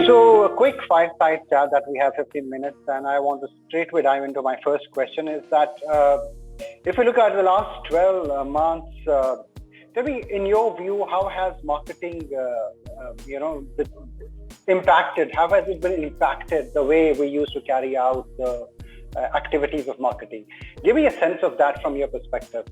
So a quick fireside chat that we have 15 minutes, and I want to straightway dive into my first question is that if we look at the last 12 months, tell me, in your view, how has marketing, impacted? How has it been impacted the way we used to carry out the activities of marketing? Give me a sense of that from your perspective.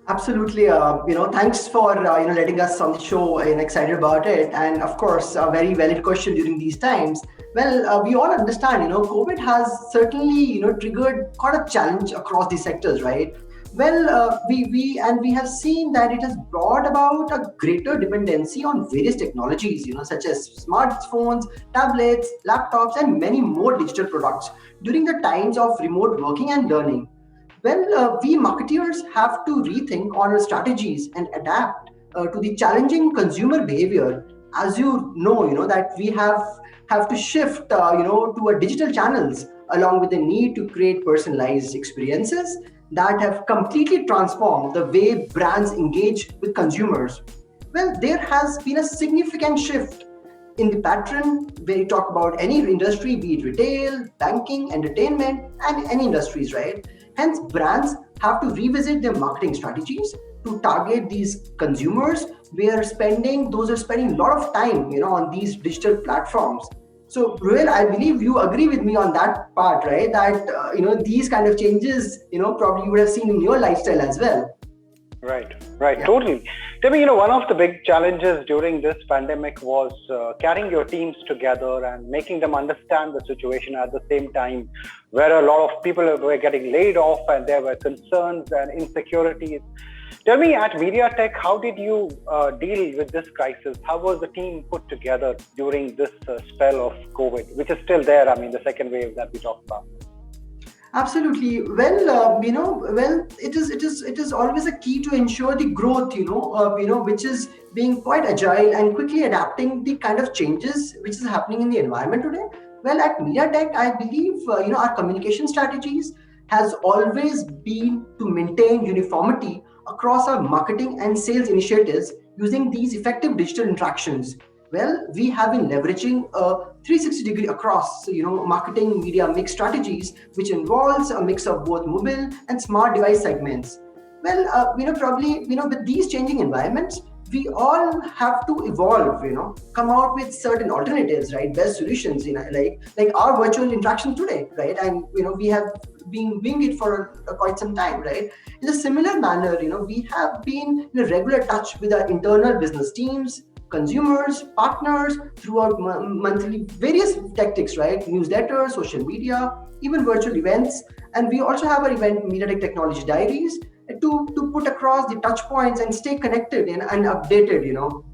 Absolutely. Thanks for letting us on the show and excited about it. And of course, a very valid question during these times. Well, we all understand, COVID has certainly, triggered quite a challenge across the sectors, right? Well, we have seen that it has brought about a greater dependency on various technologies, such as smartphones, tablets, laptops, and many more digital products during the times of remote working and learning. Well, we marketeers have to rethink on our strategies and adapt to the challenging consumer behavior. As that we have to shift, to our digital channels, along with the need to create personalized experiences that have completely transformed the way brands engage with consumers. Well, there has been a significant shift in the pattern where you talk about any industry, be it retail, banking, entertainment, and any industries, right? Hence, brands have to revisit their marketing strategies to target these consumers. Those are spending a lot of time, on these digital platforms. So, Ruhail, I believe you agree with me on that part, right? That, these kind of changes, probably you would have seen in your lifestyle as well. Right, yeah. Totally. Tell me, one of the big challenges during this pandemic was carrying your teams together and making them understand the situation at the same time, where a lot of people were getting laid off and there were concerns and insecurities. Tell me, at Mediatek, how did you deal with this crisis? How was the team put together during this spell of COVID, which is still there? I mean, the second wave that we talked about. Absolutely. Well, it is always a key to ensure the growth, which is being quite agile and quickly adapting the kind of changes which is happening in the environment today. Well, at Mediatek, I believe, our communication strategies has always been to maintain uniformity across our marketing and sales initiatives using these effective digital interactions. Well, we have been leveraging a 360-degree across, marketing media mix strategies, which involves a mix of both mobile and smart device segments. Well, probably, with these changing environments, we all have to evolve, come out with certain alternatives, right? Best solutions, like our virtual interaction today, right? And, we have been doing it for quite some time, right? In a similar manner, we have been in a regular touch with our internal business teams, consumers, partners throughout monthly various tactics, right? Newsletters, social media, even virtual events. And we also have our event Mediatek Technology Diaries to put across the touch points and stay connected and updated,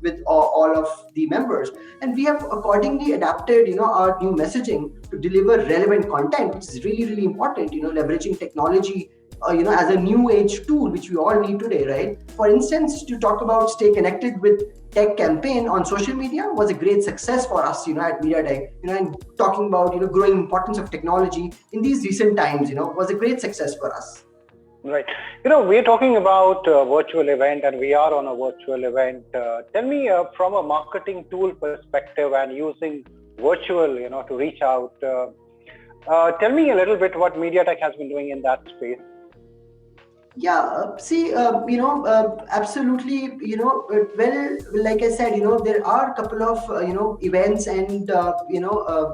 with all of the members. And we have accordingly adapted, our new messaging to deliver relevant content, which is really, really important, leveraging technology as a new age tool, which we all need today, right? For instance, to talk about stay connected with tech campaign on social media was a great success for us, at Mediatek, and talking about, growing importance of technology in these recent times, was a great success for us. Right. We're talking about virtual event and we are on a virtual event. Tell me from a marketing tool perspective and using virtual, to reach out. Tell me a little bit what Mediatek has been doing in that space. Yeah, see, absolutely, well, like I said, there are a couple of, events and,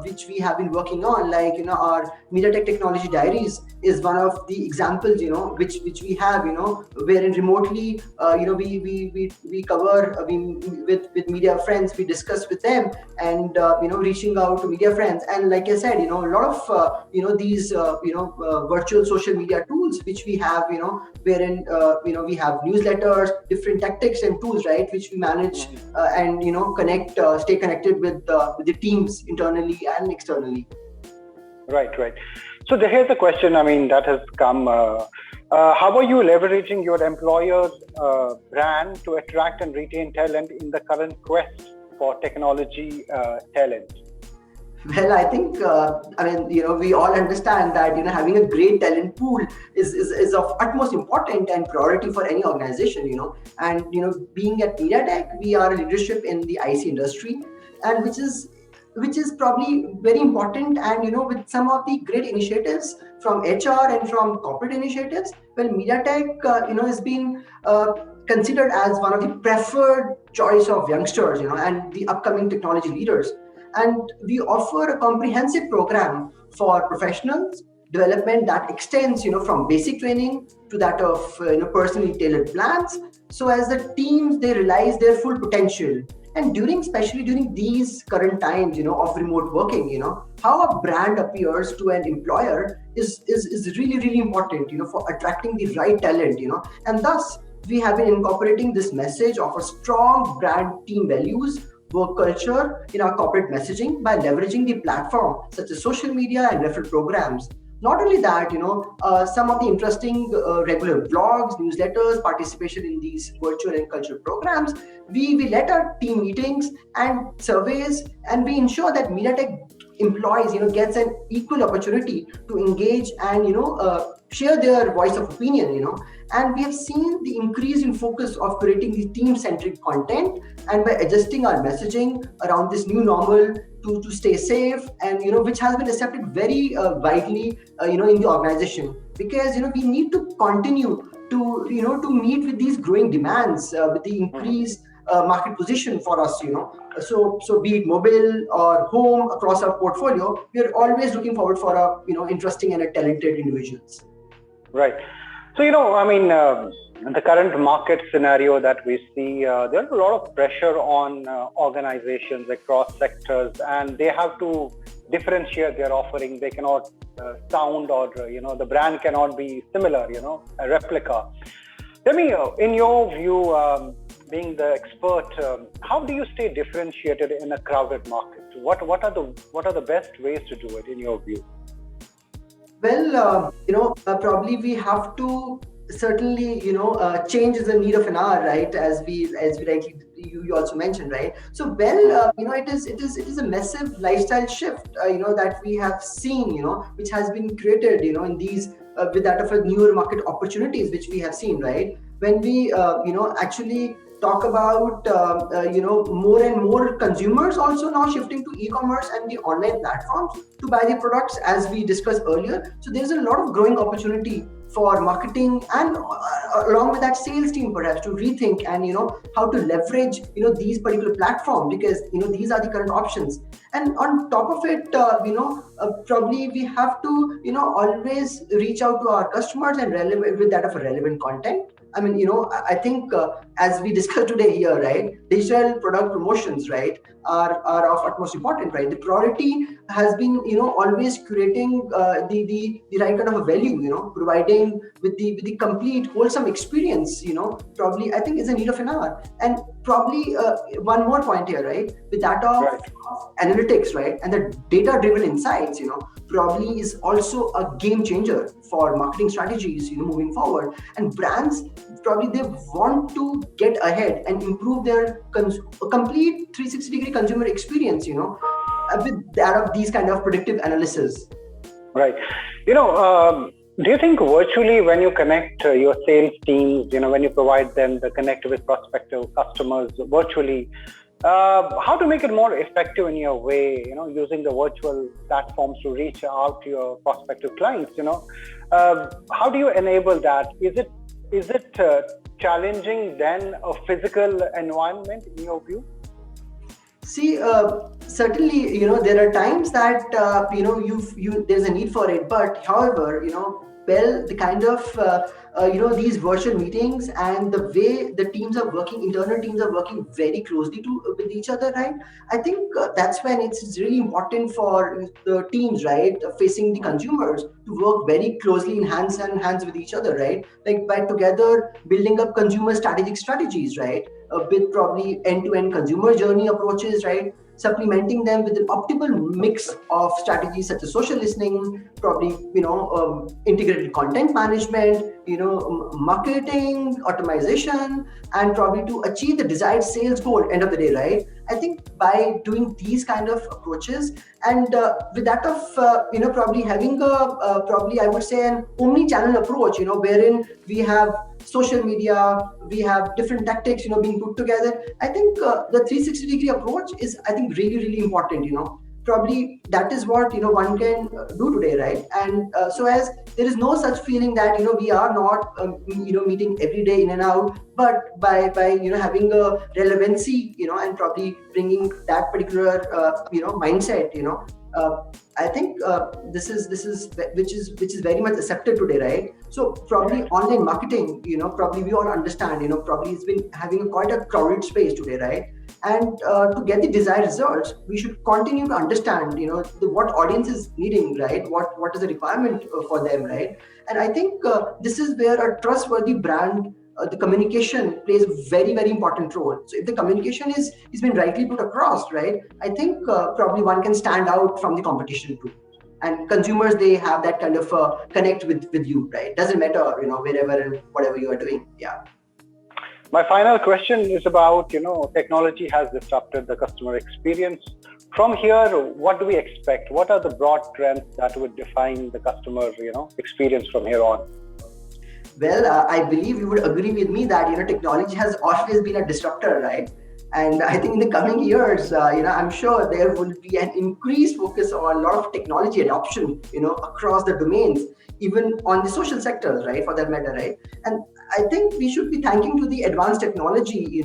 which we have been working on, like, our Mediatek Technology Diaries is one of the examples, which we have, wherein remotely, we cover, with media friends, we discuss with them and, reaching out to media friends. And like I said, a lot of, these, virtual social media tools, which we have, wherein we have newsletters, different tactics and tools, right, which we manage and stay connected with the teams internally and externally. Right. So here's a question. I mean, that has come. How are you leveraging your employer's brand to attract and retain talent in the current quest for technology talent? Well, I think, we all understand that, having a great talent pool is of utmost important and priority for any organization, and, being at Mediatek, we are a leadership in the IC industry, and which is which is probably very important. And with some of the great initiatives from HR and from corporate initiatives, well, Mediatek has been considered as one of the preferred choice of youngsters, and the upcoming technology leaders. And we offer a comprehensive program for professionals development that extends from basic training to that of personally tailored plans, so as the teams they realize their full potential. And especially during these current times of remote working, how a brand appears to an employer is really really important for attracting the right talent. And thus we have been incorporating this message of a strong brand, team values, work culture in our corporate messaging by leveraging the platform such as social media and referral programs. Not only that, some of the interesting regular blogs, newsletters, participation in these virtual and cultural programs, we let our team meetings and surveys, and we ensure that Mediatek employees gets an equal opportunity to engage and share their voice of opinion. And we have seen the increase in focus of creating the team-centric content, and by adjusting our messaging around this new normal to stay safe, and which has been accepted very widely in the organization, because we need to continue to meet with these growing demands with the increased market position for us. So be it mobile or home, across our portfolio, we are always looking forward for a interesting and a talented individuals. Right. So, in the current market scenario that we see, there's a lot of pressure on organizations across sectors, and they have to differentiate their offering. They cannot sound, or, the brand cannot be similar, a replica. Tell me, in your view, being the expert, how do you stay differentiated in a crowded market? What are the best ways to do it in your view? Well, probably we have to certainly, change is the need of an hour, right? As we rightly you also mentioned, right? So, well, it is a massive lifestyle shift, that we have seen, which has been created, in these with that of a newer market opportunities, which we have seen, right? When we, actually talk about more and more consumers also now shifting to e-commerce and the online platforms to buy the products, as we discussed earlier. So there's a lot of growing opportunity for marketing, and along with that sales team perhaps to rethink and how to leverage these particular platforms, because these are the current options. And on top of it, probably we have to always reach out to our customers and relevant with that of a relevant content. I mean, I think as we discussed today here, right, digital product promotions, right, are of utmost importance, right? The priority has been, always creating the right kind of a value, providing with the complete wholesome experience, probably I think is a need of an hour. And probably one more point here, right, with that of analytics, right, and the data-driven insights, probably is also a game changer for marketing strategies, moving forward. And brands probably they want to get ahead and improve their complete 360-degree consumer experience, with that of these kind of predictive analysis. Right. Do you think virtually, when you connect your sales teams, when you provide them the connect with prospective customers virtually, how to make it more effective in your way, using the virtual platforms to reach out to your prospective clients, how do you enable that? Is it challenging than a physical environment in your view? See, certainly, there are times that, there's a need for it. But however, the kind of, these virtual meetings and the way the teams are working, internal teams are working very closely with each other, right? I think that's when it's really important for the teams, right, facing the consumers to work very closely in hands with each other, right? Like by together building up consumer strategies, right? With probably end-to-end consumer journey approaches, right? Supplementing them with an optimal mix of strategies such as social listening, probably, integrated content management, marketing, automation, and probably to achieve the desired sales goal end of the day, right? I think by doing these kind of approaches and with that of, probably having probably I would say an omni-channel approach, wherein we have social media, we have different tactics, being put together. I think the 360-degree approach is, I think, really, really important, probably that is what one can do today, right? And so as there is no such feeling that we are not meeting every day in and out, but by having a relevancy, and probably bringing that particular mindset, uh, I think this is which is very much accepted today, right? So probably online marketing, probably we all understand, probably it's been having quite a crowded space today, right? And to get the desired results, we should continue to understand, what audience is needing, right? What is the requirement for them, right? And I think this is where a trustworthy brand, the communication plays a very, very important role. So if the communication is been rightly put across, right, I think probably one can stand out from the competition too. And consumers, they have that kind of connect with you, right? Doesn't matter, wherever and whatever you are doing. Yeah. My final question is about, technology has disrupted the customer experience. From here, what do we expect? What are the broad trends that would define the customer, experience from here on? Well, I believe you would agree with me that technology has always been a disruptor, right? And I think in the coming years, I'm sure there will be an increased focus on a lot of technology adoption, across the domains, even on the social sectors, right, for that matter, right? And I think we should be thanking to the advanced technology,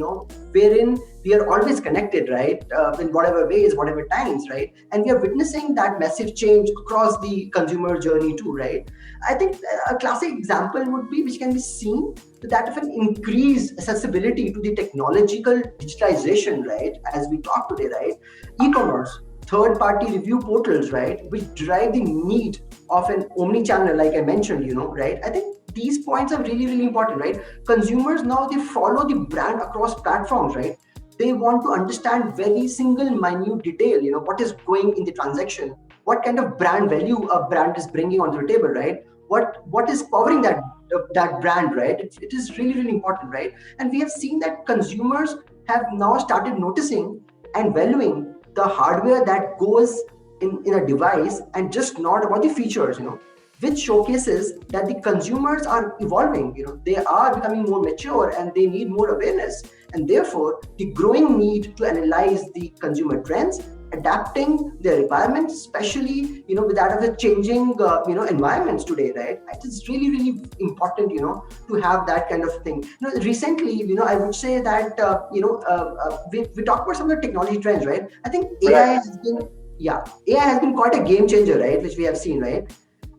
wherein we are always connected, right, in whatever ways, whatever times, right? And we are witnessing that massive change across the consumer journey too, right? I think a classic example would be, which can be seen, that of an increased accessibility to the technological digitalization, right? As we talk today, right? E-commerce, third-party review portals, right, which drive the need of an omni-channel, like I mentioned, right? I think these points are really, really important, right? Consumers now, they follow the brand across platforms, right? They want to understand very single minute detail, what is going in the transaction, what kind of brand value a brand is bringing onto the table, right? What is powering that brand, right? It is really, really important, right? And we have seen that consumers have now started noticing and valuing the hardware that goes in a device, and just not about the features, which showcases that the consumers are evolving, they are becoming more mature and they need more awareness. And therefore, the growing need to analyze the consumer trends, adapting their requirements, especially, with that of the changing, environments today, right? It's really, really important, to have that kind of thing. Recently, I would say that, we talked about some of the technology trends, right? I think AI has been quite a game changer, right? Which we have seen, right?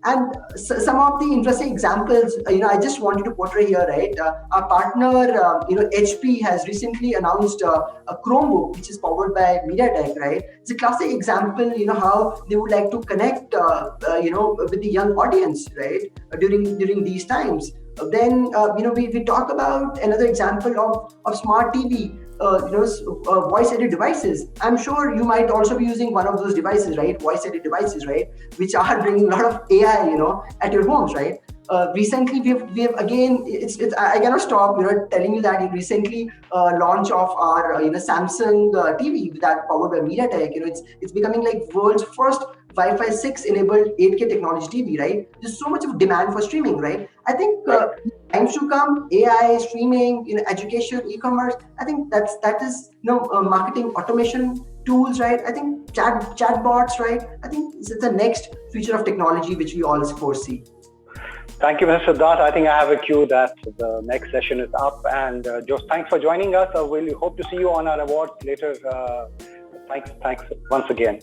And some of the interesting examples, I just wanted to portray here, right? Our partner, HP has recently announced a Chromebook, which is powered by Mediatek, right? It's a classic example, how they would like to connect, with the young audience, right? During these times. Then, we talk about another example of smart TV. Voice-aided devices. I'm sure you might also be using one of those devices, right? Voice-aided devices, right? Which are bringing a lot of AI, at your homes, right? Recently, we have again. I cannot stop, telling you that we recently launch of our Samsung TV that powered by MediaTek. It's becoming like world's first Wi-Fi 6 enabled 8K technology TV, right? There's so much of demand for streaming, right? I think times to come, AI, streaming, education, e-commerce. I think that is marketing automation tools, right? I think chatbots, right? I think it's the next future of technology which we all foresee. Thank you, Mr. Sidharth. I think I have a cue that the next session is up. And Josh, thanks for joining us. We'll hope to see you on our awards later. Thanks once again.